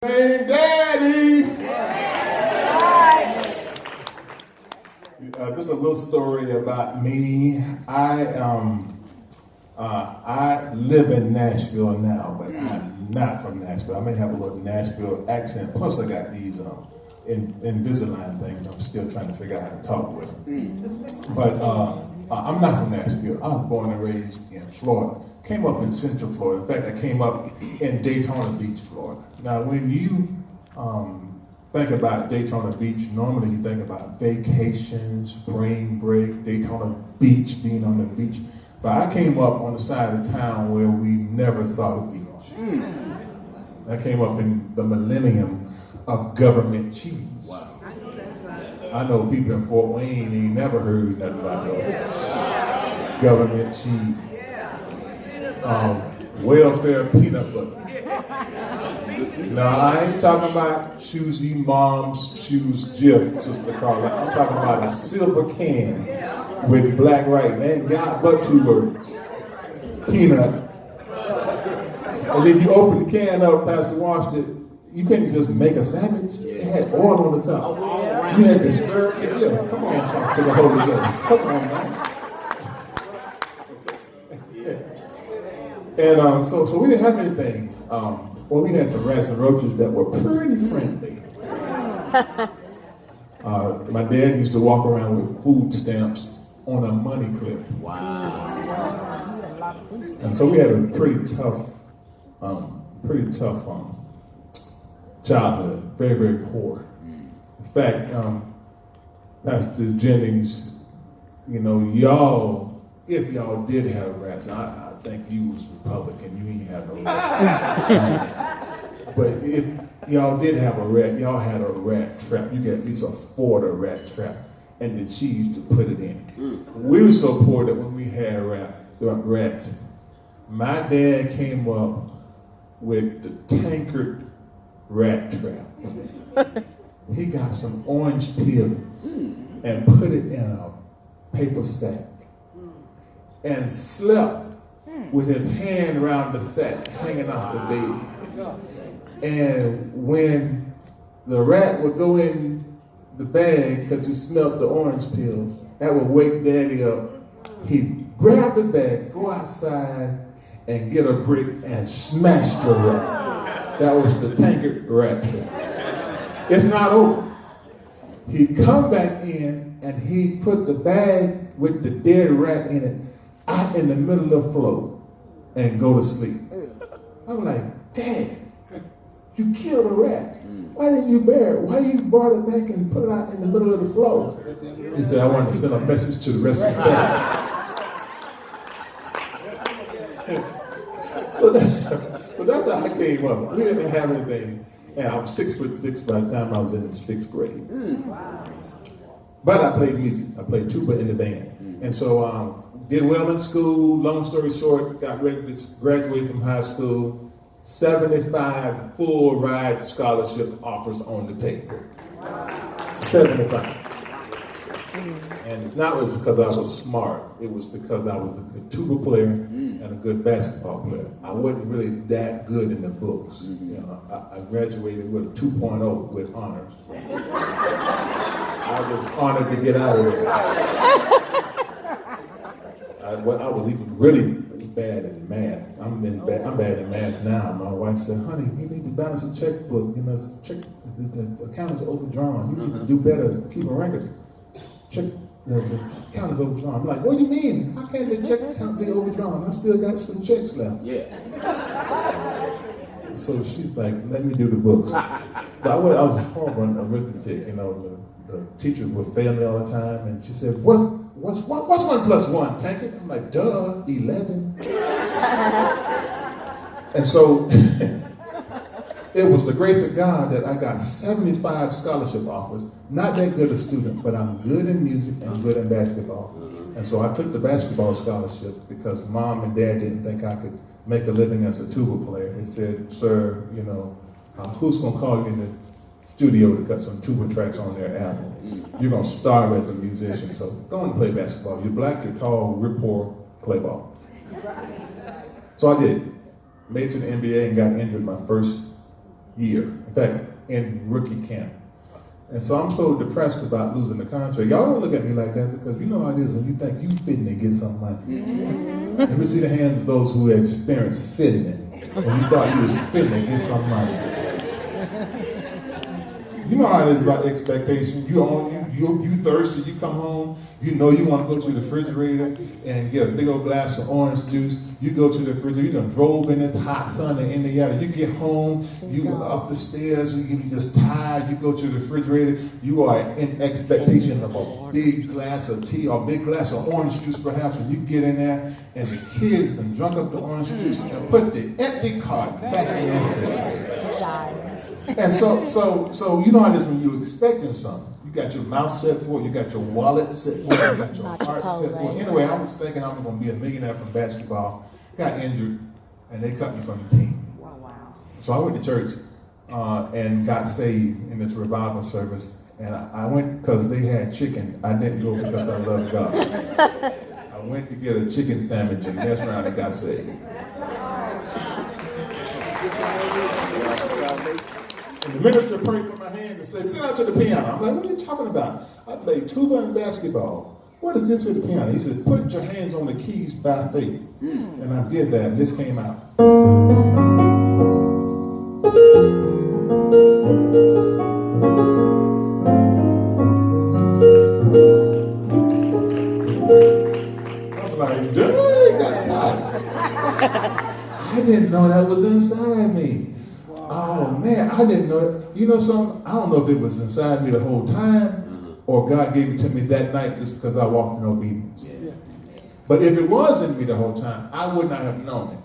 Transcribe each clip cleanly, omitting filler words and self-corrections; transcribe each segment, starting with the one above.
Hey, Daddy! Just a little story about me. I live in Nashville now, but I'm not from Nashville. I may have a little Nashville accent. Plus, I got these Invisalign things. I'm still trying to figure out how to talk with them. But I'm not from Nashville. I was born and raised in Florida. Came up in Central Florida. In fact, I came up in Daytona Beach, Florida. Now, when you think about Daytona Beach, normally you think about vacation, spring break, Daytona Beach, being on the beach. But I came up on the side of town where we never thought of beach. I came up in the millennium of government cheese. Wow. I know people in Fort Wayne ain't never heard nothing about that. Government cheese. Welfare peanut butter. Now, I ain't talking about Choosy Mom's Choose Jip, Sister Carla. I'm talking about a silver can with black writing. They ain't got but 2 words. Peanut. And then you open the can up, Pastor washed it, you couldn't just make a sandwich. It had oil on the top. You had to stir it. Yeah, come on, talk to the Holy Ghost. Come on, man. And so we didn't have anything. Well, we had some rats and roaches that were pretty friendly. My dad used to walk around with food stamps on a money clip. Wow. And so we had a pretty tough childhood. Very, very poor. In fact, Pastor Jennings, you know, if y'all did have rats, I think you was Republican, you ain't have no rat. But if y'all did have a rat, y'all had a rat trap. You could at least afford a rat trap and the cheese to put it in. We were so poor that when we had rats, my dad came up with the Tankard rat trap. He got some orange peels and put it in a paper sack and slept with his hand around the sack, hanging off the bed. And when the rat would go in the bag because he smelled the orange peels, that would wake Daddy up. He'd grab the bag, go outside, and get a brick and smash the rat. That was the Tankard rat trap. It's not over. He'd come back in and he'd put the bag with the dead rat in it out in the middle of the floor and go to sleep. I'm like, Dad, you killed a rat. Why didn't you bury it? Why you brought it back and put it out in the middle of the floor? He said, I wanted to send a message to the rest of the family. So that's how I came up. We didn't have anything. And I was 6'6" by the time I was in the 6th grade. But I played music. I played tuba in the band. And so did well in school. Long story short, got ready to graduate from high school. 75 full ride scholarship offers on the table. 75. And it's not just because I was smart. It was because I was a good tuba player and a good basketball player. I wasn't really that good in the books. You know, I graduated with a 2.0 with honors. I was honored to get out of there. I was even really bad in math. I'm bad in math now. My wife said, honey, you need to balance the checkbook. You know, the account is overdrawn. You need to do better, keep a record. The account is overdrawn. I'm like, what do you mean? How can the check account be overdrawn? I still got some checks left. Yeah. So she's like, let me do the books. But I was horrible in arithmetic. You know, the teachers would fail me all the time, and she said, what's 1 plus 1, Tankard? I'm like, duh, 11. And so it was the grace of God that I got 75 scholarship offers. Not that good a student, but I'm good in music and good in basketball. And so I took the basketball scholarship because Mom and Dad didn't think I could make a living as a tuba player. They said, sir, you know, who's going to call you in the studio to cut some tuba tracks on their album? You're going to starve as a musician, so go and play basketball. You're black, you're tall, we're poor, play ball. So I did. Made it to the NBA and got injured my first year. I In fact, in rookie camp. And so I'm so depressed about losing the contract. Y'all don't look at me like that because you know how it is when you think you fitting to get some money. Mm-hmm. Let me see the hands of those who have experienced fitting it. When you thought you was fitting to get some money. You know how it is about expectation. You thirsty, you come home, you know you want to go to the refrigerator and get a big old glass of orange juice. You go to the refrigerator, you done drove in this hot sun in Indiana. You get home, you up the stairs, you just tired, you go to the refrigerator, you are in expectation of a big glass of tea or a big glass of orange juice perhaps, when you get in there and the kids done drunk up the orange juice and put the empty cart back in the refrigerator. And so you know how it is when you're expecting something. You got your mouth set for it, you got your wallet set for it, you got your heart set for it. Anyway, I was thinking I was going to be a millionaire from basketball, got injured, and they cut me from the team. Wow. So I went to church and got saved in this revival service. And I went because they had chicken. I didn't go because I love God. I went to get a chicken sandwich and messed around and got saved. And the minister prayed for my hands and said, sit down to the piano. I'm like, what are you talking about? I played tuba and basketball. What is this with the piano? He said, put your hands on the keys by faith. And I did that, and this came out. I was like, dang, that's tight. I didn't know that was inside me. Oh man, I didn't know it. You know something? I don't know if it was inside me the whole time or God gave it to me that night just because I walked in obedience. But if it was in me the whole time, I would not have known it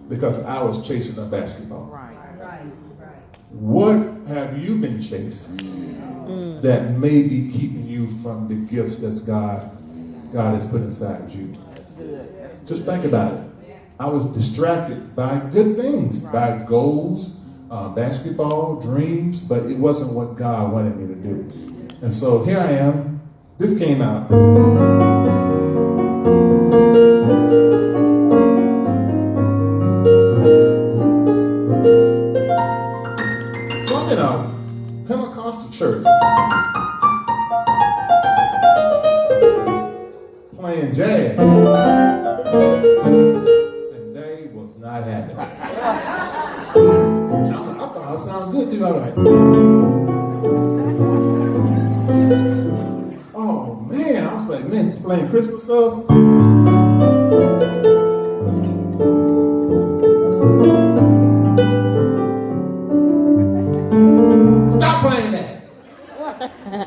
because I was chasing a basketball. Right. What have you been chasing that may be keeping you from the gifts that God has put inside you? Just think about it. I was distracted by good things, by goals, basketball, dreams, but it wasn't what God wanted me to do. And so here I am. This came out. So I'm in a Pentecostal church playing jazz. And they was not having it. I thought it sounded good to you, all right. Oh man, I was like, man, playing Christmas stuff. Stop playing that.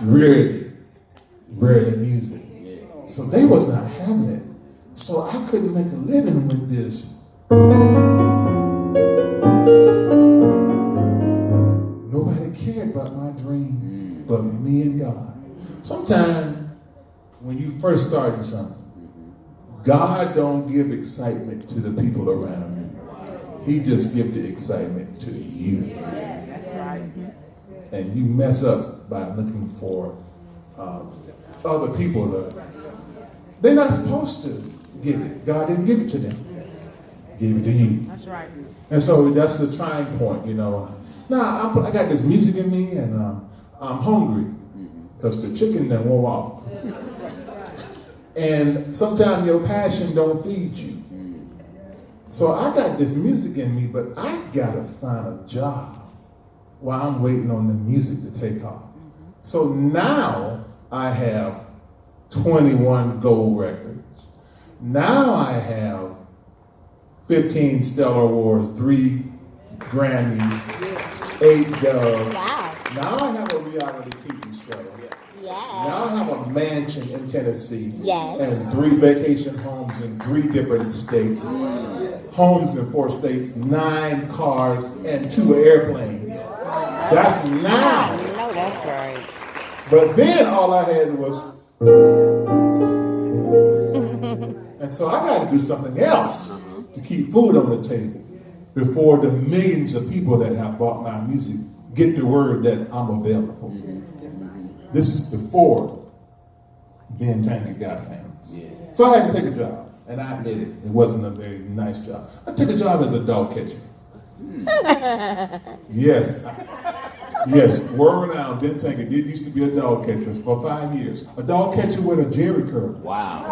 Really music. So they was not having it. So I couldn't make a living with this. Nobody cared about my dream but me and God. Sometimes when you first starting something, God don't give excitement to the people around you. He just gives the excitement to you. That's right. And you mess up by looking for other people. They're not supposed to get it. God didn't give it to them. He gave it to you. That's right. And so that's the trying point, you know. Now, I got this music in me, and I'm hungry because the chicken done wore off. And sometimes your passion don't feed you. So I got this music in me, but I gotta find a job while I'm waiting on the music to take off. So now I have 21 gold records. Now I have 15 Stellar Awards, 3 Grammys, 8 Doves. Wow. Now I have a reality TV show. Yes. Now I have a mansion in Tennessee. Yes. And 3 vacation homes in 3 different states. Homes in 4 states, 9 cars, and 2 airplanes. That's now. You know that's right. But then all I had was... And so I got to do something else to keep food on the table before the millions of people that have bought my music get the word that I'm available. This is before being Tankard got famous. So I had to take a job, and I admit it. It wasn't a very nice job. I took a job as a dog catcher. Yes. Yes, word around Ben Tankard did used to be a dog catcher for 5 years. A dog catcher with a jerry curl. Wow.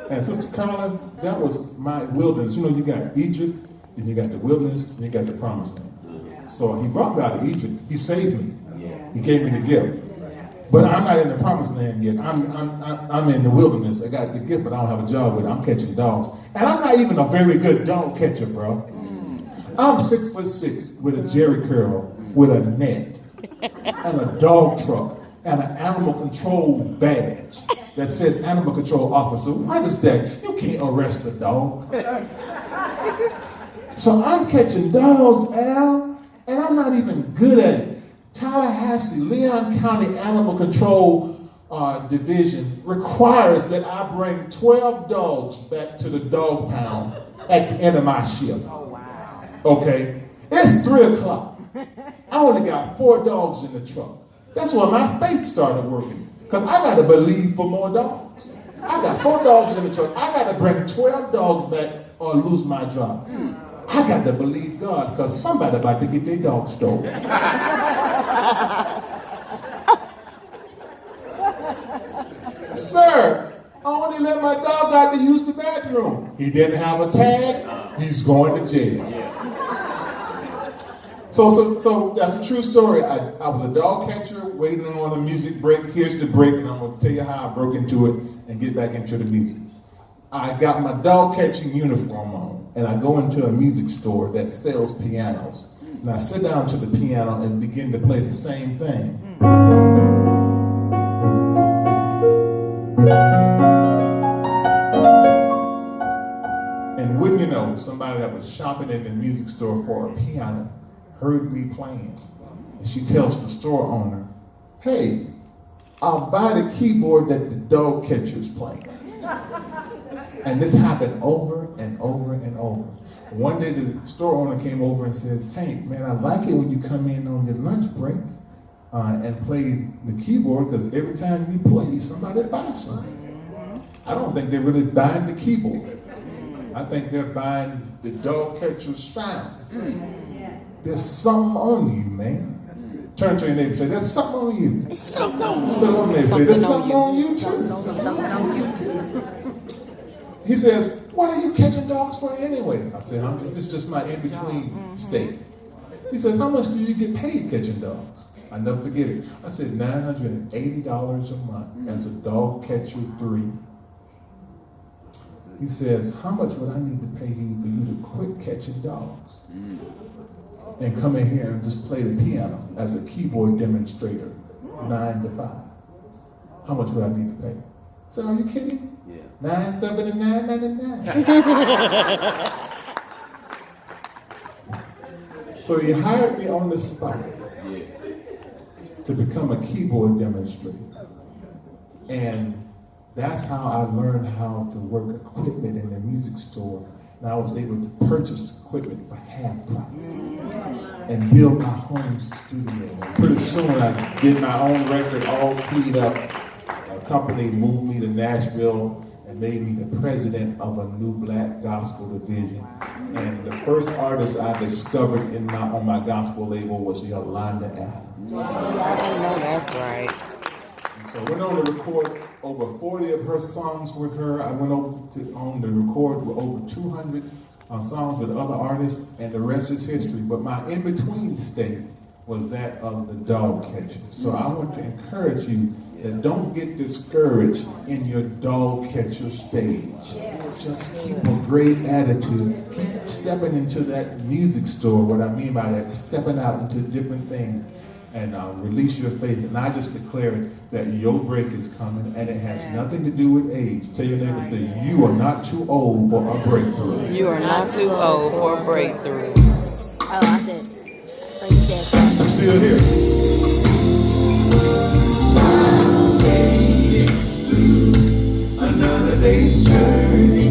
And Sister Carolyn, that was my wilderness. You know, you got Egypt, then you got the wilderness, then you got the promised land. So he brought me out of Egypt. He saved me. He gave me the gift. But I'm not in the promised land yet. I'm in the wilderness. I got the gift, but I don't have a job with it. I'm catching dogs. And I'm not even a very good dog catcher, bro. I'm 6'6" with a jerry curl, with a net, and a dog truck, and an animal control badge that says animal control officer. What is that? You can't arrest a dog. So I'm catching dogs, Al, and I'm not even good at it. Tallahassee, Leon County Animal Control Division requires that I bring 12 dogs back to the dog pound at the end of my shift. Oh, wow. Okay? It's 3 o'clock. I only got 4 dogs in the truck. That's when my faith started working. Because I got to believe for more dogs. I got 4 dogs in the truck. I got to bring 12 dogs back or lose my job. I got to believe God because somebody about to get their dog stolen. Sir, I only let my dog out to use the bathroom. He didn't have a tag. He's going to jail. So that's a true story. I was a dog catcher waiting on a music break. Here's the break, and I'm going to tell you how I broke into it and get back into the music. I got my dog catching uniform on, and I go into a music store that sells pianos. And I sit down to the piano and begin to play the same thing. And wouldn't you know, somebody that was shopping in the music store for a piano heard me playing. And she tells the store owner, hey, I'll buy the keyboard that the dog catcher's playing. And this happened over and over and over. One day the store owner came over and said, Tank, man, I like it when you come in on your lunch break and play the keyboard because every time you play, somebody buys something. I don't think they're really buying the keyboard. I think they're buying the dog catcher's sound. There's something on you, man. Turn to your neighbor and say, there's something on you. It's something on you. Look at your neighbor and say, there's something on you Something on you too. He says, what are you catching dogs for anyway? I said, this is just my in-between state. He says, how much do you get paid catching dogs? I never forget it. I said, $980 a month as a dog catcher 3. He says, how much would I need to pay you for you to quit catching dogs? And come in here and just play the piano as a keyboard demonstrator, 9 to 5. How much would I need to pay? So are you kidding? Yeah. $979.99. So he hired me on the spot to become a keyboard demonstrator. And that's how I learned how to work equipment in the music store. And I was able to purchase equipment for half price and build my home studio. And pretty soon I did my own record all keyed up. A company moved me to Nashville and made me the president of a new black gospel division. And the first artist I discovered on my gospel label was Yolanda Adams. I know that's right. So I went on to record over 40 of her songs with her. I went on to record with over 200 songs with other artists, and the rest is history. But my in-between state was that of the dog catcher. So I want to encourage you that don't get discouraged in your dog catcher stage. Just keep a great attitude. Keep stepping into that music store. What I mean by that, stepping out into different things. And release your faith. And I just declare that your break is coming, and it has nothing to do with age. Tell your neighbor, say, you are not too old for a breakthrough. You are not too old for a breakthrough. Oh, I said, so you said that. Still here. Another day's journey.